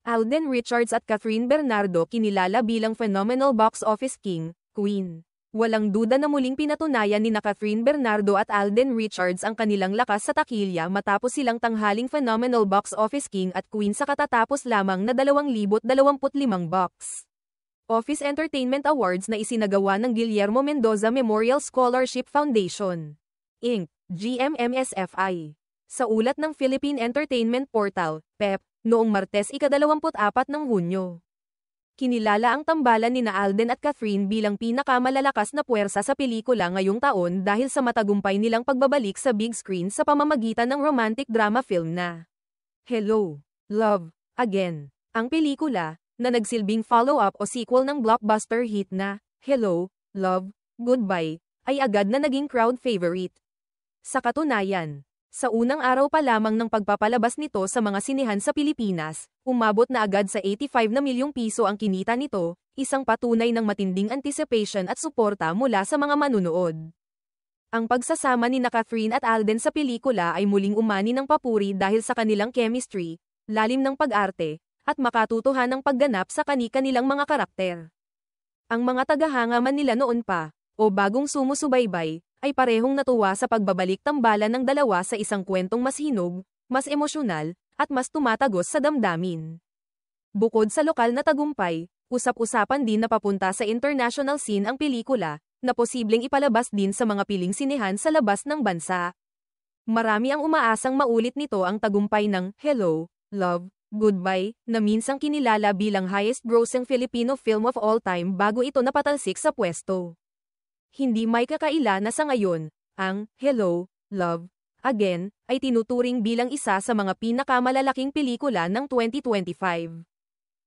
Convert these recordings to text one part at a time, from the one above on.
Alden Richards at Catherine Bernardo kinilala bilang phenomenal box office king, queen. Walang duda na muling pinatunayan ni Catherine Bernardo at Alden Richards ang kanilang lakas sa takilya matapos silang tanghaling phenomenal box office king at queen sa katatapos lamang na 2025 box Office Entertainment Awards na isinagawa ng Guillermo Mendoza Memorial Scholarship Foundation, Inc., GMMSFI. Sa ulat ng Philippine Entertainment Portal, PEP, noong Martes ika-24 ng Hunyo. Kinilala ang tambalan nina Alden at Catherine bilang pinakamalalakas na puwersa sa pelikula ngayong taon dahil sa matagumpay nilang pagbabalik sa big screen sa pamamagitan ng romantic drama film na Hello, Love, Again. Ang pelikula, na nagsilbing follow-up o sequel ng blockbuster hit na Hello, Love, Goodbye, ay agad na naging crowd favorite. Sa katunayan, sa unang araw pa lamang ng pagpapalabas nito sa mga sinehan sa Pilipinas, umabot na agad sa 85 na milyong piso ang kinita nito, isang patunay ng matinding anticipation at suporta mula sa mga manunood. Ang pagsasama ni Catherine at Alden sa pelikula ay muling umani ng papuri dahil sa kanilang chemistry, lalim ng pag-arte, at makatutuhanang pagganap sa kani-kanilang mga karakter. Ang mga tagahanga man nila noon pa, o bagong sumusubaybay, ay parehong natuwa sa pagbabalik tambalan ng dalawa sa isang kwentong mas hinog, mas emosyonal, at mas tumatagos sa damdamin. Bukod sa lokal na tagumpay, usap-usapan din na papunta sa international scene ang pelikula, na posibleng ipalabas din sa mga piling sinehan sa labas ng bansa. Marami ang umaasang maulit nito ang tagumpay ng Hello, Love, Goodbye, na minsang kinilala bilang highest-grossing Filipino film of all time bago ito napatalsik sa pwesto. Hindi may kakaila na sa ngayon, ang Hello, Love, Again, ay tinuturing bilang isa sa mga pinakamalalaking pelikula ng 2025.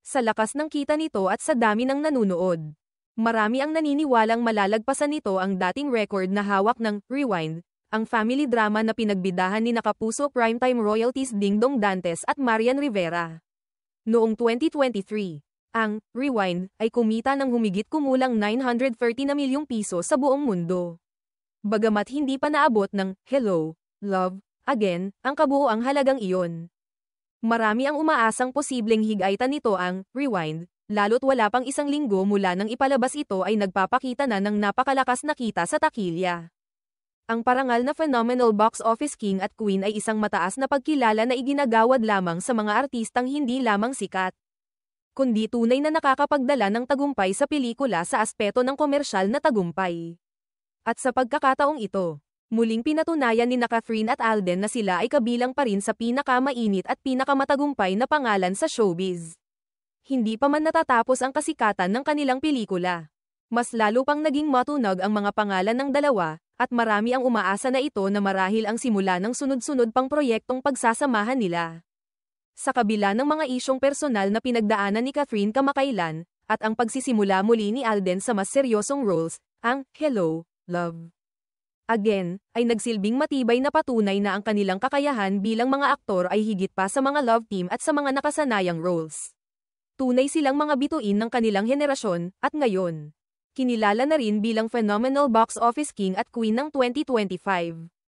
Sa lakas ng kita nito at sa dami ng nanunood, marami ang naniniwalang malalagpasan nito ang dating record na hawak ng Rewind, ang family drama na pinagbidahan ni Kapuso Primetime Royalties Dingdong Dantes at Marian Rivera. Noong 2023, ang Rewind ay kumita ng humigit kumulang 930 na milyong piso sa buong mundo. Bagamat hindi pa naabot ng Hello, Love, Again, ang kabuoang halagang iyon. Marami ang umaasang posibleng higaitan nito ang Rewind, lalo't wala pang isang linggo mula nang ipalabas ito ay nagpapakita na ng napakalakas na kita sa takilya. Ang parangal na phenomenal box office king at queen ay isang mataas na pagkilala na iginagawad lamang sa mga artistang hindi lamang sikat, kundi tunay na nakakapagdala ng tagumpay sa pelikula sa aspeto ng komersyal na tagumpay. At sa pagkakataong ito, muling pinatunayan ni Catherine at Alden na sila ay kabilang pa rin sa pinakamainit at pinakamatagumpay na pangalan sa showbiz. Hindi pa man natatapos ang kasikatan ng kanilang pelikula, mas lalo pang naging matunog ang mga pangalan ng dalawa, at marami ang umaasa na ito na marahil ang simula ng sunod-sunod pang proyektong pagsasamahan nila. Sa kabila ng mga isyong personal na pinagdaanan ni Catherine kamakailan, at ang pagsisimula muli ni Alden sa mas seryosong roles, ang Hello, Love, Again, ay nagsilbing matibay na patunay na ang kanilang kakayahan bilang mga aktor ay higit pa sa mga love team at sa mga nakasanayang roles. Tunay silang mga bituin ng kanilang henerasyon, at ngayon, kinilala na rin bilang phenomenal box office king at queen ng 2025.